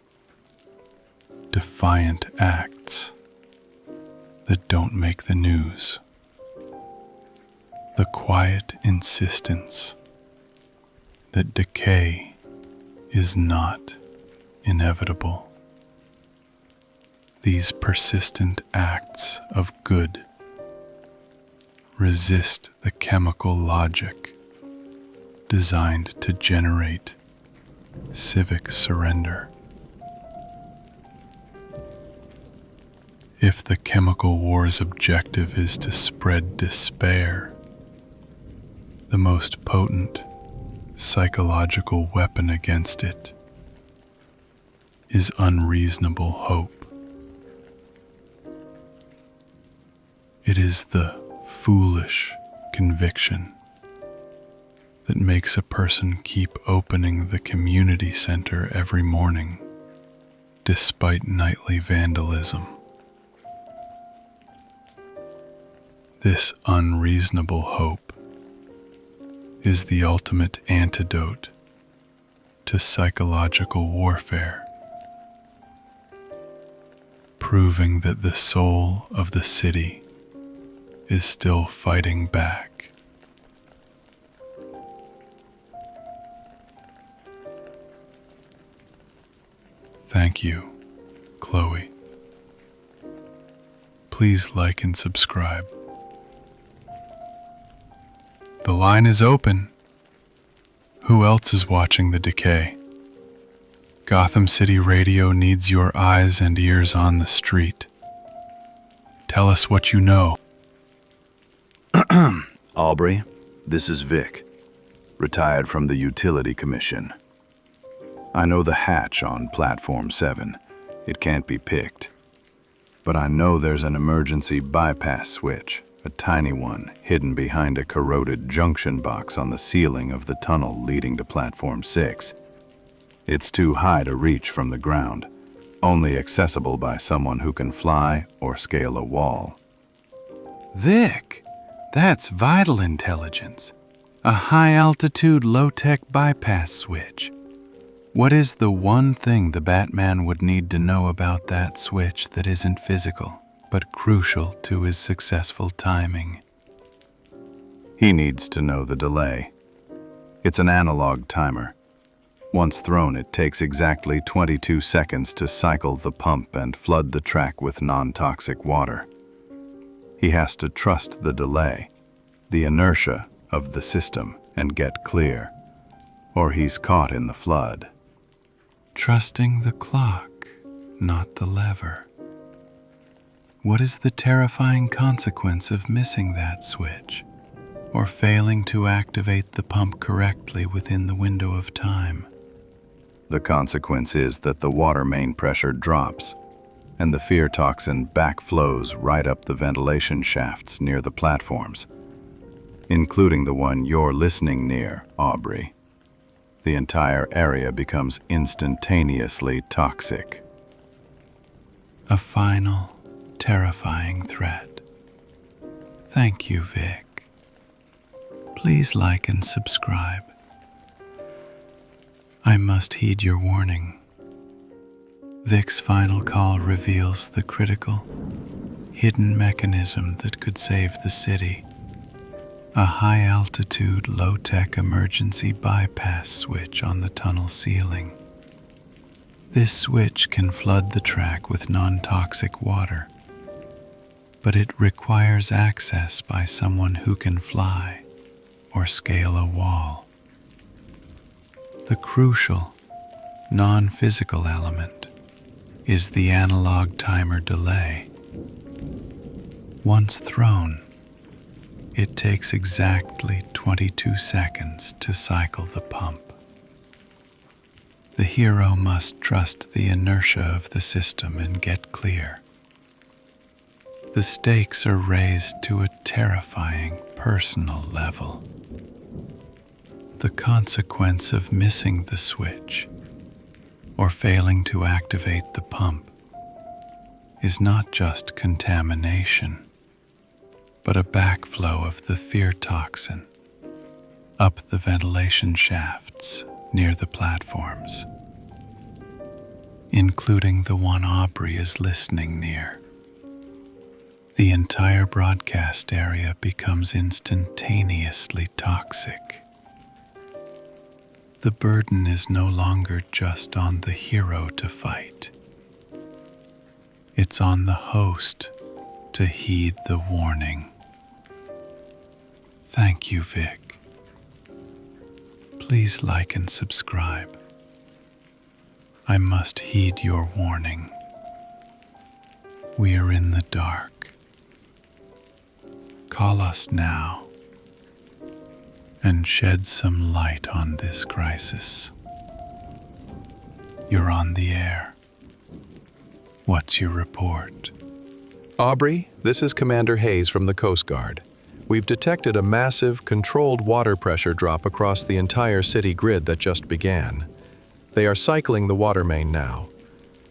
defiant acts that don't make the news. The quiet insistence that decay is not inevitable. These persistent acts of good resist the chemical logic designed to generate civic surrender. If the chemical war's objective is to spread despair, the most potent psychological weapon against it is unreasonable hope. It is the foolish conviction that makes a person keep opening the community center every morning despite nightly vandalism. This unreasonable hope is the ultimate antidote to psychological warfare, proving that the soul of the city is still fighting back. Thank you, Chloe. Please like and subscribe. The line is open. Who else is watching the decay? Gotham City Radio needs your eyes and ears on the street. Tell us what you know. Aubrey, this is Vic, retired from the Utility Commission. I know the hatch on Platform 7. It can't be picked. But I know there's an emergency bypass switch, a tiny one hidden behind a corroded junction box on the ceiling of the tunnel leading to Platform 6. It's too high to reach from the ground, only accessible by someone who can fly or scale a wall. Vic, that's vital intelligence. A high-altitude, low-tech bypass switch. What is the one thing the Batman would need to know about that switch that isn't physical, but crucial to his successful timing? He needs to know the delay. It's an analog timer. Once thrown, it takes exactly 22 seconds to cycle the pump and flood the track with non-toxic water. He has to trust the delay, the inertia of the system, and get clear, or he's caught in the flood. Trusting the clock, not the lever. What is the terrifying consequence of missing that switch, or failing to activate the pump correctly within the window of time? The consequence is that the water main pressure drops, and the fear toxin backflows right up the ventilation shafts near the platforms, including the one you're listening near, Aubrey. The entire area becomes instantaneously toxic. A final, terrifying threat. Thank you, Vic. Please like and subscribe. I must heed your warning. Vic's final call reveals the critical, hidden mechanism that could save the city. A high-altitude, low-tech emergency bypass switch on the tunnel ceiling. This switch can flood the track with non-toxic water, but it requires access by someone who can fly or scale a wall. The crucial, non-physical element is the analog timer delay. Once thrown, it takes exactly 22 seconds to cycle the pump. The hero must trust the inertia of the system and get clear. The stakes are raised to a terrifying personal level. The consequence of missing the switch or failing to activate the pump is not just contamination, but a backflow of the fear toxin up the ventilation shafts near the platforms, including the one Aubrey is listening near. The entire broadcast area becomes instantaneously toxic. The burden is no longer just on the hero to fight. It's on the host to heed the warning. Thank you, Vic. Please like and subscribe. I must heed your warning. We are in the dark. Call us now and shed some light on this crisis. You're on the air. What's your report? Aubrey, this is Commander Hayes from the Coast Guard. We've detected a massive, controlled water pressure drop across the entire city grid that just began. They are cycling the water main now.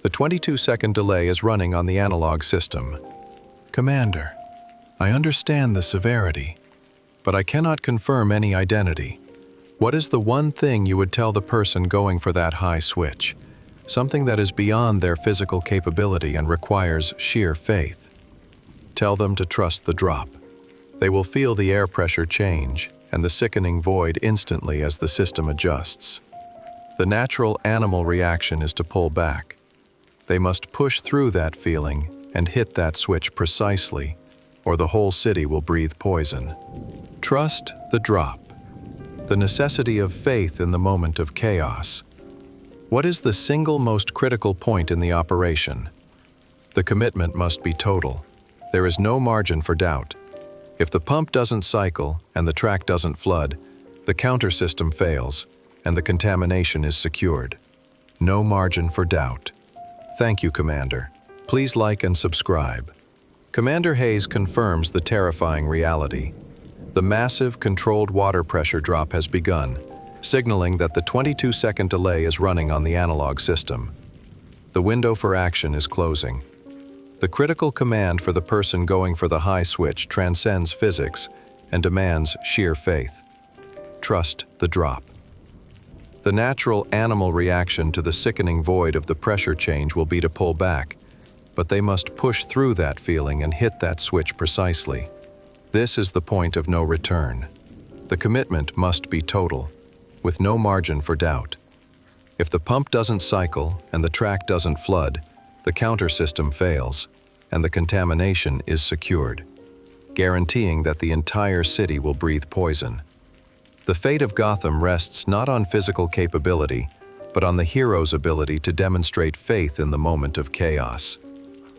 The 22-second delay is running on the analog system. Commander, I understand the severity, but I cannot confirm any identity. What is the one thing you would tell the person going for that high switch? Something that is beyond their physical capability and requires sheer faith. Tell them to trust the drop. They will feel the air pressure change and the sickening void instantly as the system adjusts. The natural animal reaction is to pull back. They must push through that feeling and hit that switch precisely, or the whole city will breathe poison. Trust the drop. The necessity of faith in the moment of chaos. What is the single most critical point in the operation? The commitment must be total. There is no margin for doubt. If the pump doesn't cycle and the track doesn't flood, the counter system fails and the contamination is secured. No margin for doubt. Thank you, Commander. Please like and subscribe. Commander Hayes confirms the terrifying reality. The massive, controlled water pressure drop has begun, signaling that the 22-second delay is running on the analog system. The window for action is closing. The critical command for the person going for the high switch transcends physics and demands sheer faith. Trust the drop. The natural animal reaction to the sickening void of the pressure change will be to pull back, but they must push through that feeling and hit that switch precisely. This is the point of no return. The commitment must be total, with no margin for doubt. If the pump doesn't cycle and the track doesn't flood, the counter system fails, and the contamination is secured, guaranteeing that the entire city will breathe poison. The fate of Gotham rests not on physical capability, but on the hero's ability to demonstrate faith in the moment of chaos.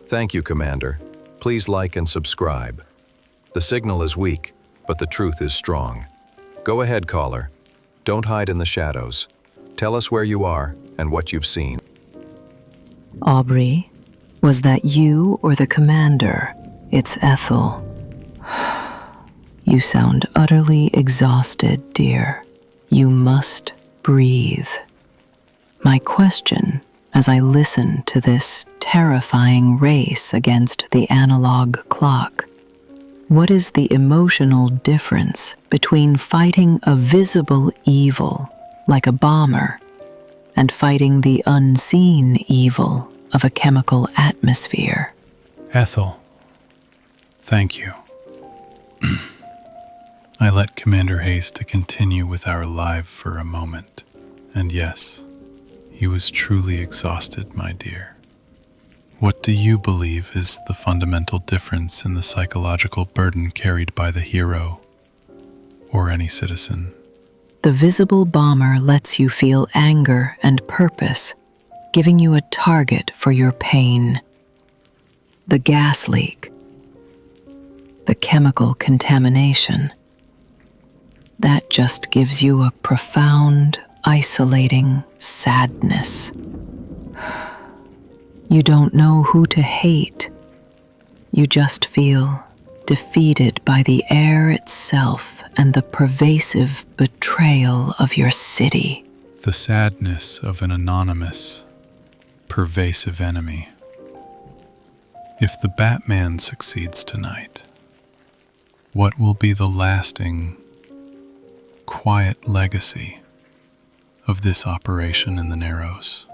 Thank you, Commander. Please like and subscribe. The signal is weak, but the truth is strong. Go ahead, caller. Don't hide in the shadows. Tell us where you are and what you've seen. Aubrey, Was that you or the commander? It's Ethel. You sound utterly exhausted, dear. You must breathe. My question, as I listen to this terrifying race against the analog clock, what is the emotional difference between fighting a visible evil, like a bomber, and fighting the unseen evil of a chemical atmosphere? Ethel, thank you. I let Commander Hayes to continue with our live for a moment. And yes, he was truly exhausted, my dear. What do you believe is the fundamental difference in the psychological burden carried by the hero or any citizen? The visible bomber lets you feel anger and purpose, giving you a target for your pain. The gas leak, the chemical contamination, that just gives you a profound, isolating sadness. You don't know who to hate. You just feel defeated by the air itself and the pervasive betrayal of your city. The sadness of an anonymous, pervasive enemy. If the Batman succeeds tonight, what will be the lasting, quiet legacy of this operation in the Narrows,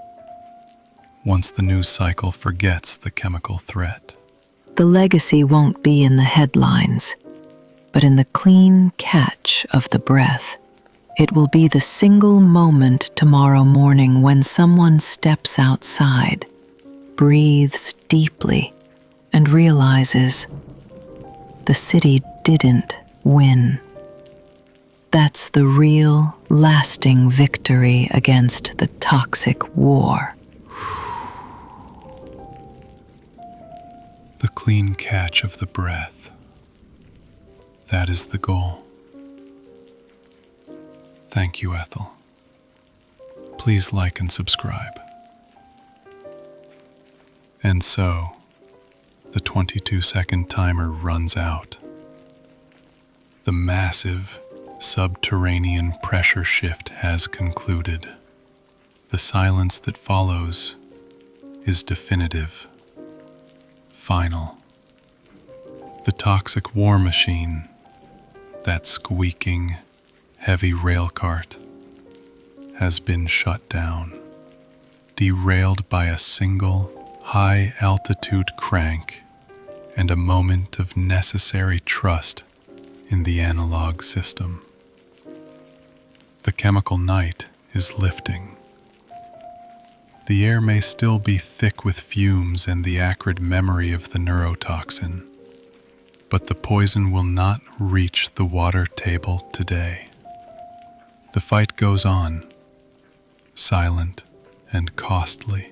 once the news cycle forgets the chemical threat? The legacy won't be in the headlines, but in the clean catch of the breath. It will be the single moment tomorrow morning when someone steps outside, breathes deeply, and realizes the city didn't win. That's the real, lasting victory against the toxic war. The clean catch of the breath. That is the goal. Thank you, Ethel. Please like and subscribe. And so, the 22-second timer runs out. The massive, subterranean pressure shift has concluded. The silence that follows is definitive, final. The toxic war machine, that squeaking, heavy rail cart, has been shut down, derailed by a single high-altitude crank and a moment of necessary trust in the analog system. The chemical night is lifting. The air may still be thick with fumes and the acrid memory of the neurotoxin, but the poison will not reach the water table today. The fight goes on, silent and costly,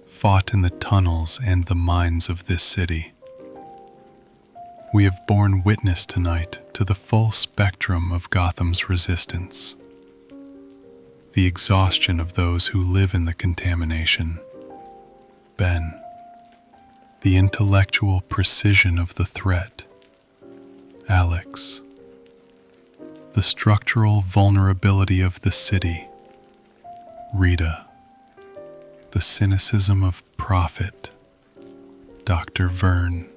fought in the tunnels and the mines of this city. We have borne witness tonight to the full spectrum of Gotham's resistance. The exhaustion of those who live in the contamination. Ben. The intellectual precision of the threat. Alex. The structural vulnerability of the city. Rita. The cynicism of profit. Dr. Verne.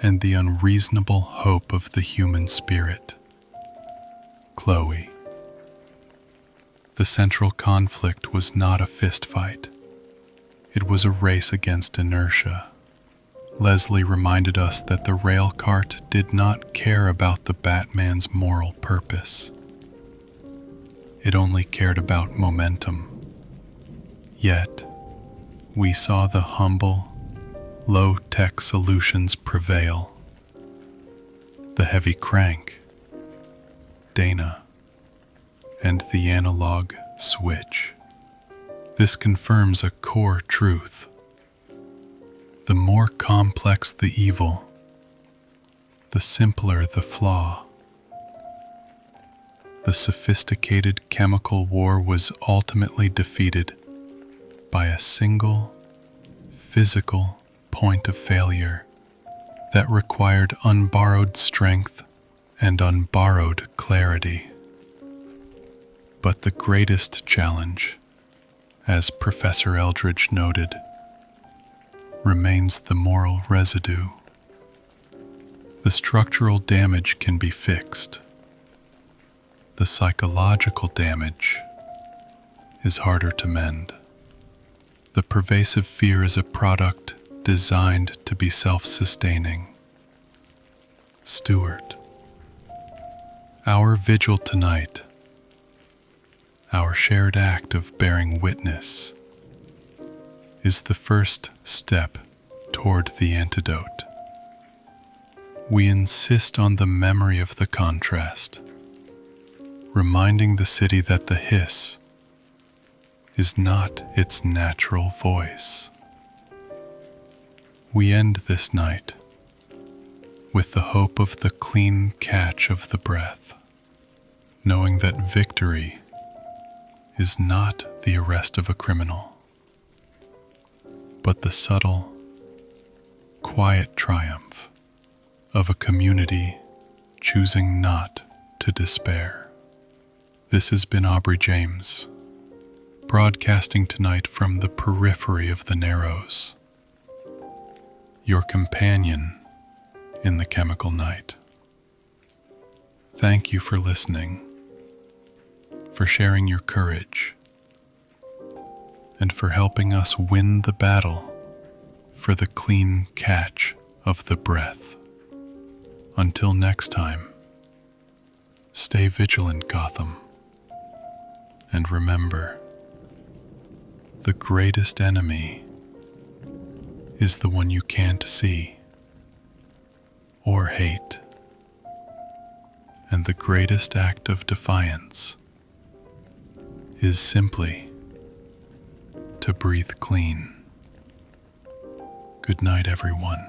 And the unreasonable hope of the human spirit. Chloe. The central conflict was not a fistfight. It was a race against inertia. Leslie reminded us that the rail cart did not care about the Batman's moral purpose. It only cared about momentum. Yet, we saw the humble, low-tech solutions prevail. The heavy crank, Dana, and the analog switch. This confirms a core truth. The more complex the evil, the simpler the flaw. The sophisticated chemical war was ultimately defeated by a single, physical point of failure that required unborrowed strength and unborrowed clarity. But the greatest challenge, as Professor Eldridge noted, remains the moral residue. The structural damage can be fixed. The psychological damage is harder to mend. The pervasive fear is a product designed to be self-sustaining. Stewart, our vigil tonight, our shared act of bearing witness, is the first step toward the antidote. We insist on the memory of the contrast, reminding the city that the hiss is not its natural voice. We end this night with the hope of the clean catch of the breath, knowing that victory is not the arrest of a criminal, but the subtle, quiet triumph of a community choosing not to despair. This has been Aubrey James, broadcasting tonight from the periphery of the Narrows, your companion in the chemical night. Thank you for listening, for sharing your courage, and for helping us win the battle for the clean catch of the breath. Until next time, stay vigilant, Gotham, and remember, the greatest enemy is the one you can't see or hate, and the greatest act of defiance is simply to breathe clean. Good night, everyone.